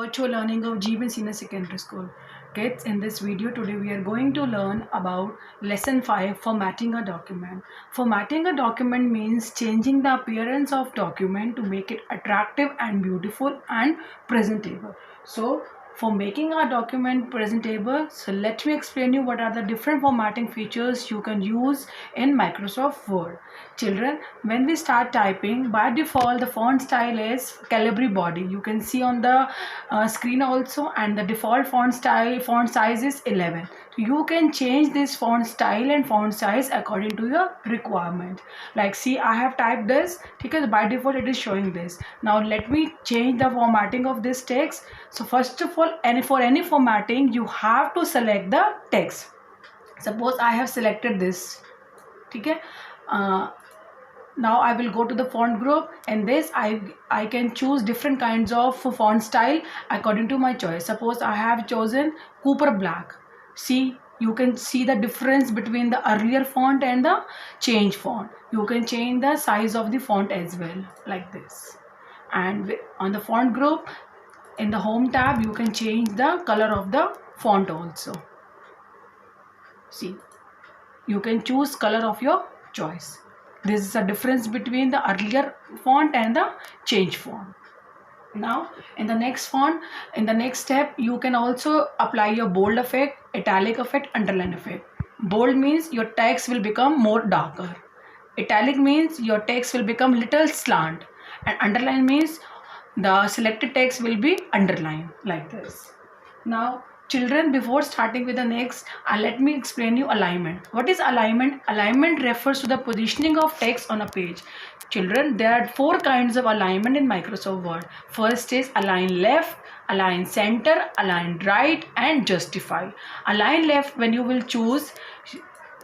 virtual learning of Jeevan Senior Secondary School. Kids, in this video today we are going to learn about lesson 5, formatting a document. Formatting a document means changing the appearance of document to make it attractive and beautiful and presentable. So for making our document presentable, so let me explain you what are the different formatting features you can use in Microsoft Word. Children, when we start typing, by default the font style is Calibri body. You can see on the screen also, and the default font size is 11. So you can change this font style and font size according to your requirement. Like see, I have typed this because by default it is showing this. Now let me change the formatting of this text. So first of all, for any formatting you have to select the text. Suppose I have selected this, okay. Now I will go to the font group, and this I can choose different kinds of font style according to my choice. Suppose I have chosen Cooper Black. See, you can see the difference between the earlier font and the change font. You can change the size of the font as well, like this. And on the font group, in the home tab, you can change the color of the font also. See, you can choose color of your choice. This is a difference between the earlier font and the change font. Now in the next step, you can also apply your bold effect, italic effect, underline effect. Bold means your text will become more darker. Italic means your text will become little slant, and underline means the selected text will be underlined, like this. Now children, before starting with the next, let me explain you alignment. What is alignment? Alignment refers to the positioning of text on a page. Children, there are 4 kinds of alignment in Microsoft Word. First is align left, align center, align right, and justify. Align left, when you will choose,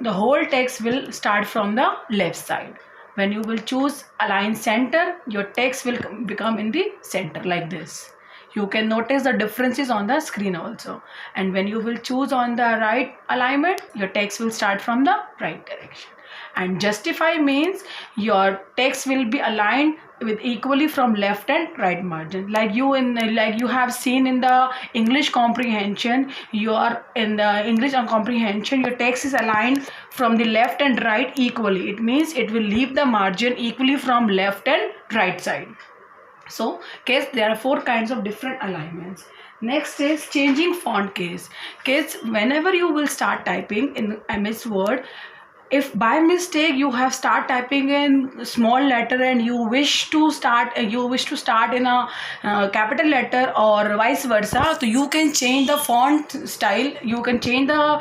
the whole text will start from the left side. When you will choose align center, your text will become in the center, like this. You can notice the differences on the screen also. And when you will choose on the right alignment, your text will start from the right direction. And justify means your text will be aligned with equally from left and right margin. Like you have seen in the English comprehension, your text is aligned from the left and right equally. It means it will leave the margin equally from left and right side. So kids, there are 4 kinds of different alignments. Next is changing font case. Kids, whenever you will start typing in MS Word, if by mistake you have start typing in small letter and you wish to start in a capital letter or vice versa, so you can change the font style, you can change the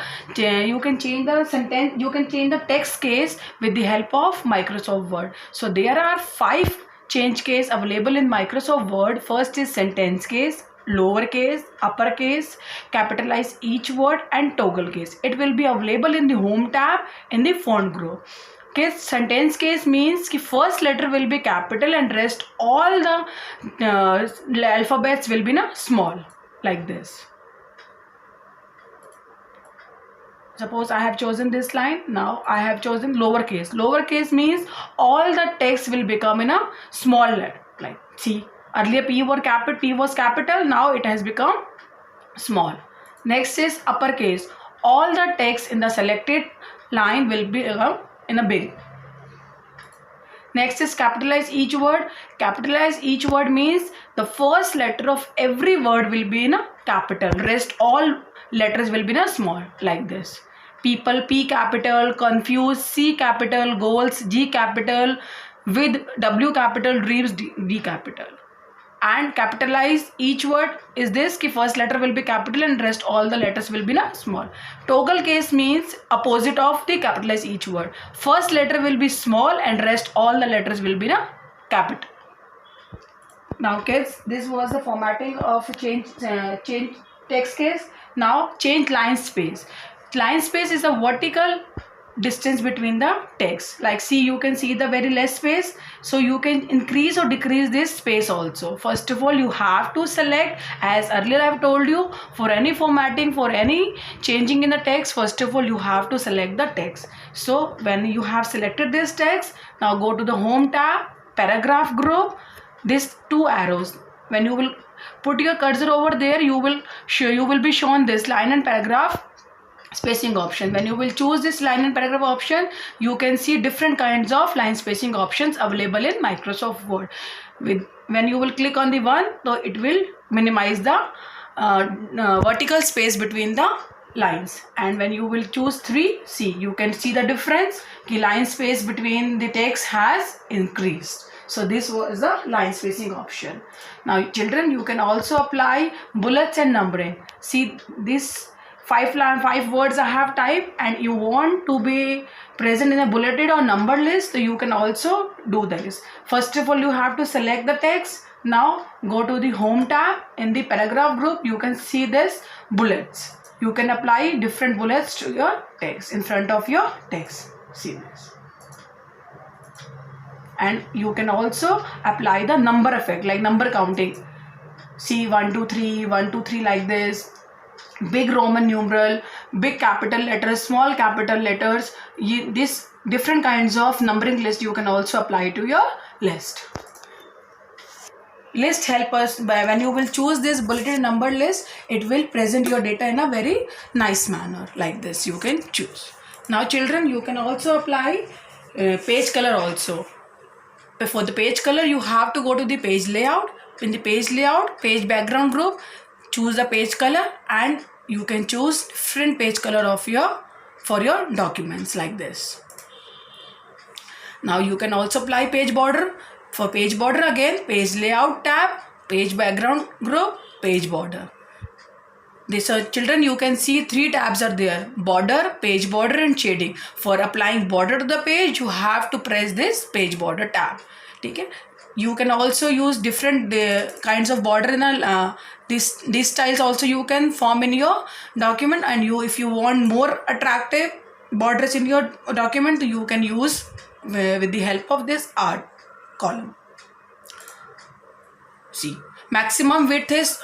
sentence, you can change the text case with the help of Microsoft Word. So there are 5 change case available in Microsoft Word. First is sentence case, lowercase, uppercase, capitalize each word, and toggle case. It will be available in the home tab in the font group. Case sentence case means the first letter will be capital and rest all the alphabets will be in a small, like this. Suppose I have chosen this line. Now I have chosen lowercase. Lowercase means all the text will become in a small letter. Like see, earlier P was capital. Now it has become small. Next is uppercase. All the text in the selected line will be in a big. Next is capitalize each word. Capitalize each word means the first letter of every word will be in a capital. Rest all letters will be in a small, like this. People, P capital. Confused, C capital. Goals, G capital. With, W capital. Dreams, D capital. And capitalize each word is this, ki first letter will be capital and rest all the letters will be in a small. Toggle case means opposite of the capitalize each word. First letter will be small and rest all the letters will be in a capital. Now kids, this was the formatting of change text case. Now change line space. Line space is a vertical distance between the text. Like see, you can see the very less space, so you can increase or decrease this space also. First of all, you have to select, as earlier I have told you, for any formatting, for any changing in the text, first of all you have to select the text. So when you have selected this text, now go to the home tab, paragraph group, these 2 arrows. When you will put your cursor over there, you will be shown this line and paragraph spacing option. When you will choose this line and paragraph option, you can see different kinds of line spacing options available in Microsoft Word. When you will click on the one, so it will minimize the vertical space between the lines, and when you will choose 3, see, you can see the difference. The line space between the text has increased. So this was the line spacing option. Now children, you can also apply bullets and numbering. See, this 5 words I have typed, and you want to be present in a bulleted or numbered list, so you can also do this. First of all, you have to select the text. Now go to the home tab. In the paragraph group, you can see this bullets. You can apply different bullets to your text in front of your text. See this. And you can also apply the number effect, like number counting. See, 1 2 3 1 2 3, like this. Big Roman numeral, big capital letters, small capital letters. This different kinds of numbering list you can also apply to your list. List help us by when you will choose this bulleted numbered list, it will present your data in a very nice manner, like this. You can choose. Now children, you can also apply page color also. For the page color, you have to go to the page layout. In the page layout, page background group, choose the page color, and you can choose different page color for your documents, like this. Now you can also apply page border. For page border, again, page layout tab, page background group, page border. This children, you can see 3 tabs are there: border, page border, and shading. For applying border to the page, you have to press this page border tab. Okay? You can also use different kinds of border in these styles also you can form in your document, and if you want more attractive borders in your document, you can use with the help of this art column. See, maximum width is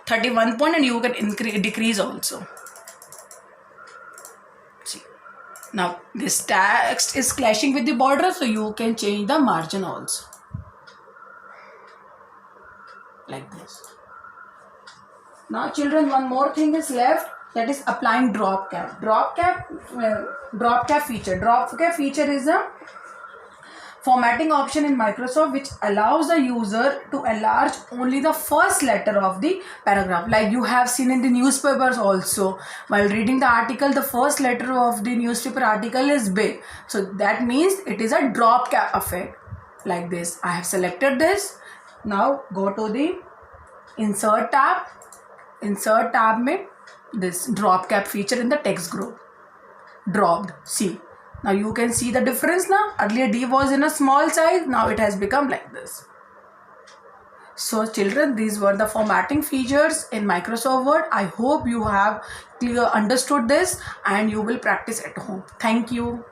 31 point, and you can decrease also. See, now this text is clashing with the border, so you can change the margin also, like this. Now children, one more thing is left, that is applying drop cap. Drop cap feature. Drop cap feature is a formatting option in Microsoft which allows the user to enlarge only the first letter of the paragraph, like you have seen in the newspapers also. While reading the article, the first letter of the newspaper article is big, so that means it is a drop cap effect, like this. I have selected this. Now go to the insert tab. Insert tab में this drop cap feature in the text group dropped. See, now you can see the difference now. Earlier D was in a small size, now it has become like this. So children, these were the formatting features in Microsoft Word. I hope you have understood this and you will practice at home. Thank you.